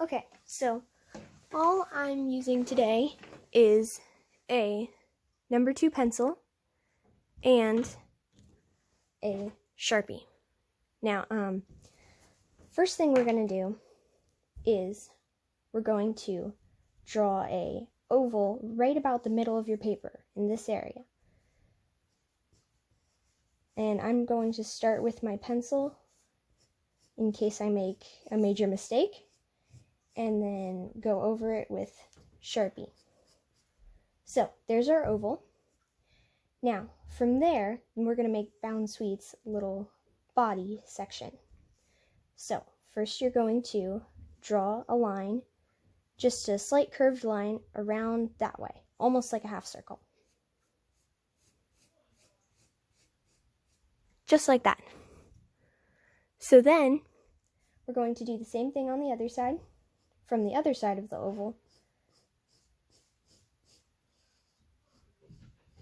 Okay, so all I'm using today is a number 2 pencil and a Sharpie. Now, first thing we're going to do is we're going to draw a oval right about the middle of your paper in this area. And I'm going to start with my pencil in case I make a major mistake, and then go over it with Sharpie. So there's our oval. Now from there, we're going to make Bounsweet's little body section. So first you're going to draw a line, just a slight curved line around that way, almost like a half circle. Just like that. So then we're going to do the same thing on the other side, from the other side of the oval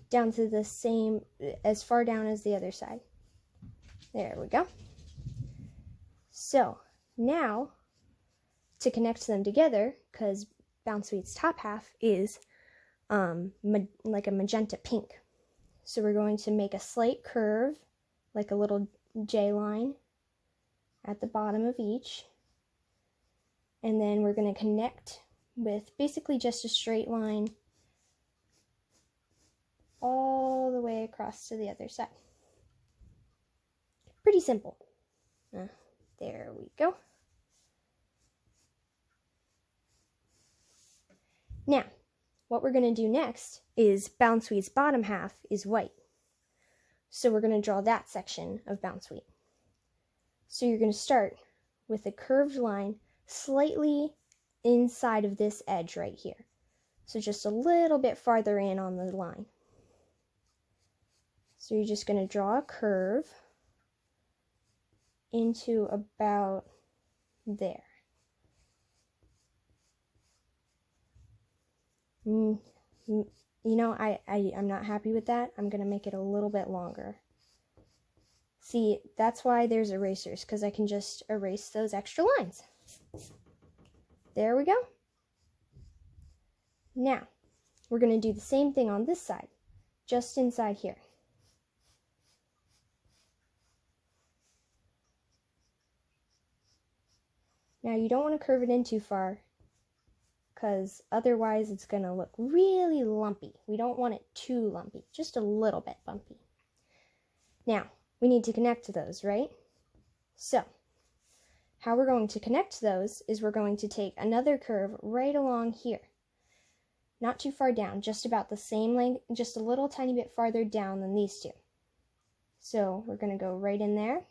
down to the same, as far down as the other side. There we go. So now to connect them together, because Bounsweet's top half is like a magenta pink, so we're going to make a slight curve, like a little J line at the bottom of each, and then we're going to connect with basically just a straight line all the way across to the other side. Pretty simple. There we go. Now, what we're going to do next is Bounsweet's bottom half is white. So we're going to draw that section of Bounsweet. So you're going to start with a curved line slightly inside of this edge right here. So just a little bit farther in on the line. So you're just going to draw a curve into about there. You know, I'm not happy with that. I'm going to make it a little bit longer. See, that's why there's erasers, because I can just erase those extra lines. There we go. Now, we're going to do the same thing on this side, just inside here. Now, you don't want to curve it in too far, because otherwise it's going to look really lumpy. We don't want it too lumpy, just a little bit bumpy. Now, we need to connect to those, right? So, how we're going to connect those is we're going to take another curve right along here. Not too far down, just about the same length, just a little tiny bit farther down than these two. So, we're going to go right in there.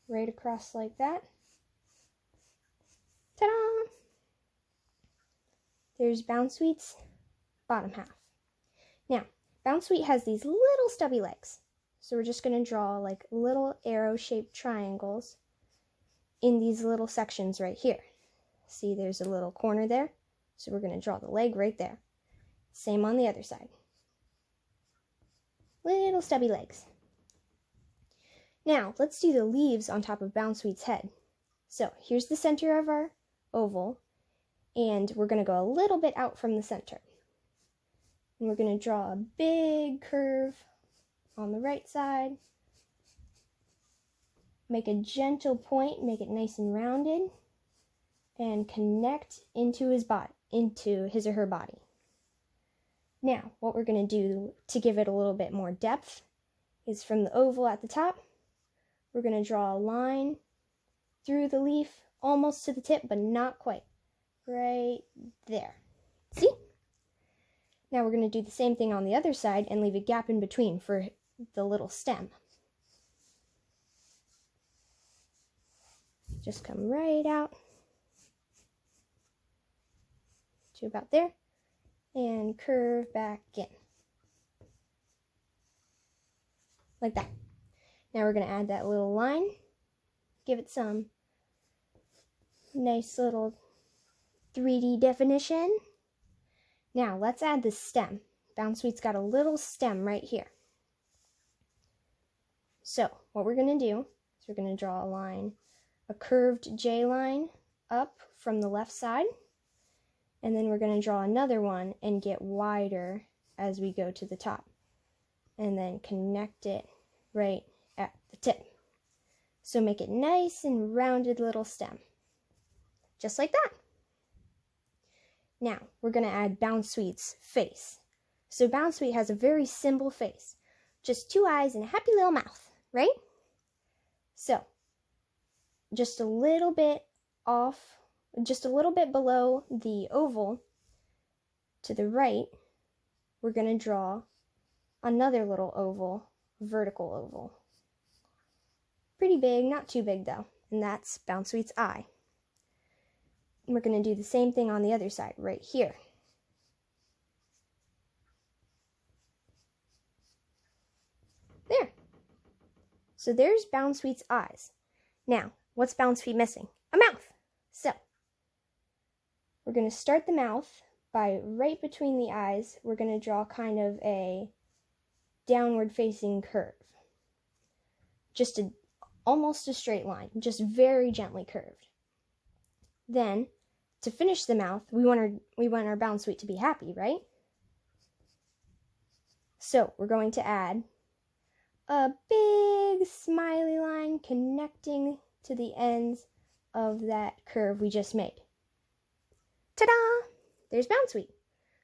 Right across like that. Ta-da! There's Bounsweet's bottom half. Now, Bounsweet has these little stubby legs. So we're just going to draw like little arrow-shaped triangles in these little sections right here. See, there's a little corner there. So we're going to draw the leg right there. Same on the other side. Little stubby legs. Now, let's do the leaves on top of Bounsweet's head. So here's the center of our oval, and we're going to go a little bit out from the center. And we're going to draw a big curve on the right side. Make a gentle point, make it nice and rounded, and connect into his or her body. Now, what we're going to do to give it a little bit more depth is from the oval at the top, we're going to draw a line through the leaf, almost to the tip, but not quite. Right there. See? Now we're going to do the same thing on the other side and leave a gap in between for the little stem. Just come right out to about there and curve back in. Like that. Now we're going to add that little line, give it some nice little 3D definition. Now let's add the stem. Bounsweet's got a little stem right here. So what we're going to do is we're going to draw a line a curved J line up from the left side. And then we're going to draw another one and get wider as we go to the top. And then connect it right at the tip. So make it nice and rounded little stem. Just like that. Now, we're going to add Bounsweet's face. So Bounsweet has a very simple face. Just 2 eyes and a happy little mouth, right? So, just a little bit off, just a little bit below the oval to the right, we're going to draw another little oval, vertical oval. Pretty big, not too big though, and that's Bounsweet's eye. And we're going to do the same thing on the other side, right here. There. So there's Bounsweet's eyes. Now, what's Bounsweet missing? A mouth. So, we're going to start the mouth by right between the eyes, we're going to draw kind of a downward facing curve. Just almost a straight line, just very gently curved. Then, to finish the mouth, we want our Bounsweet to be happy, right? So, we're going to add a big smiley line connecting to the ends of that curve we just made. Ta-da! There's Bounsweet.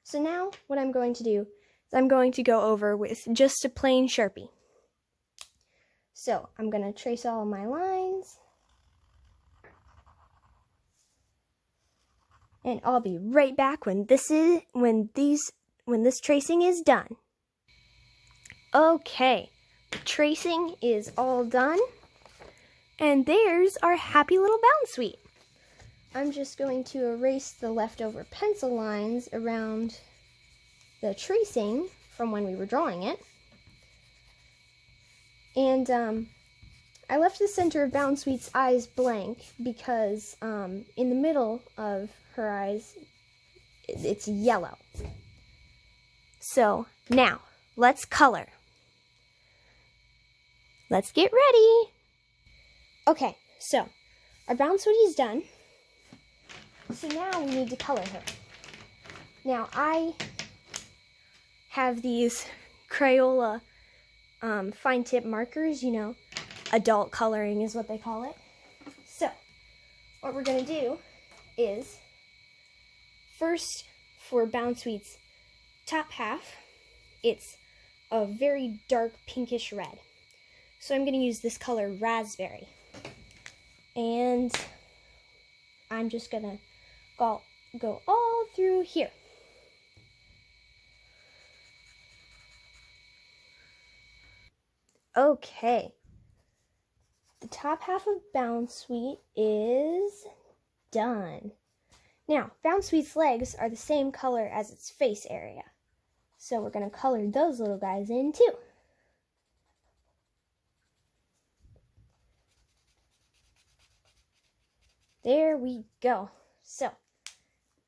So now what I'm going to do is I'm going to go over with just a plain Sharpie. So I'm going to trace all my lines. And I'll be right back when this tracing is done. Okay, tracing is all done. And there's our happy little Bounsweet. I'm just going to erase the leftover pencil lines around the tracing from when we were drawing it. And I left the center of Bounsweet's eyes blank because in the middle of her eyes, it's yellow. So now, let's color. Let's get ready. Okay, so our Bounsweet is done. So now we need to color her. Now I have these Crayola fine tip markers, you know, adult coloring is what they call it. So what we're going to do is first for Bounsweet's top half, it's a very dark pinkish red. So I'm going to use this color raspberry. And I'm just going to go all through here. Okay. The top half of Bounsweet is done. Now, Bounsweet's legs are the same color as its face area. So we're going to color those little guys in too. There we go. So,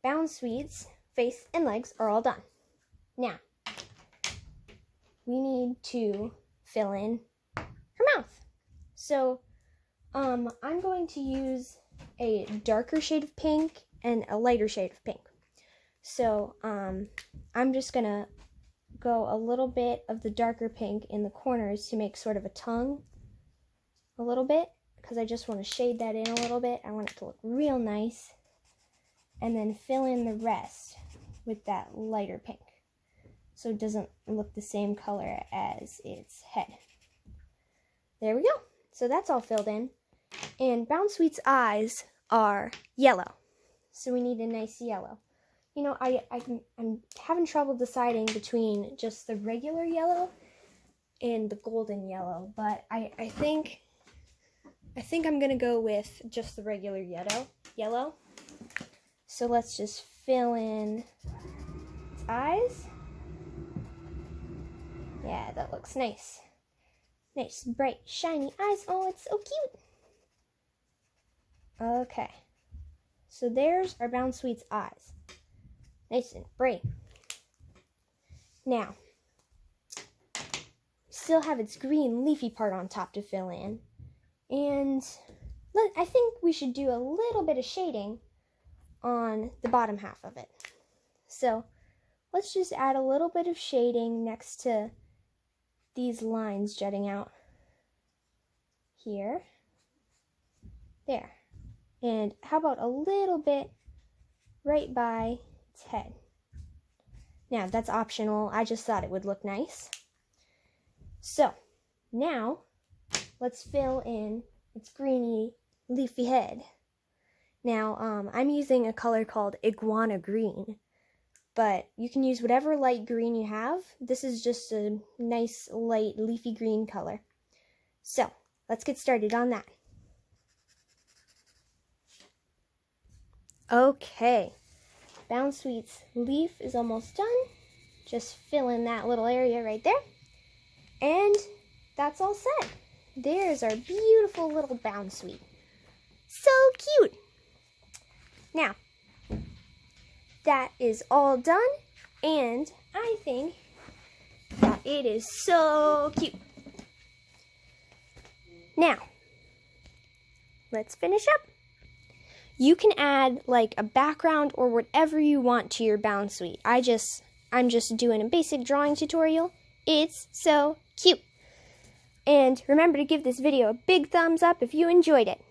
Bounsweet's face and legs are all done. Now, we need to fill in her mouth. So, I'm going to use a darker shade of pink and a lighter shade of pink. So, I'm just going to go a little bit of the darker pink in the corners to make sort of a tongue a little bit, because I just want to shade that in a little bit. I want it to look real nice. And then fill in the rest with that lighter pink, so it doesn't look the same color as its head. There we go. So that's all filled in. And Bounsweet's eyes are yellow, so we need a nice yellow. You know, I'm having trouble deciding between just the regular yellow and the golden yellow, but I think I'm gonna go with just the regular yellow. So let's just fill in its eyes. Yeah, that looks nice. Nice, bright, shiny eyes. Oh, it's so cute. Okay. So there's our Bounsweet's eyes. Nice and bright. Now, still have its green leafy part on top to fill in. And I think we should do a little bit of shading on the bottom half of it. So let's just add a little bit of shading next to these lines jutting out here, there. And how about a little bit right by its head? Now, that's optional. I just thought it would look nice. So, now, let's fill in its greeny, leafy head. Now, I'm using a color called iguana green, but you can use whatever light green you have. This is just a nice, light, leafy green color. So, let's get started on that. Okay, Bounsweet's leaf is almost done. Just fill in that little area right there. And that's all set. There's our beautiful little Bounsweet. So cute. Now, that is all done, and I think that it is so cute. Now, let's finish up. You can add like a background or whatever you want to your Bounsweet. I'm just doing a basic drawing tutorial. It's so cute. And remember to give this video a big thumbs up if you enjoyed it.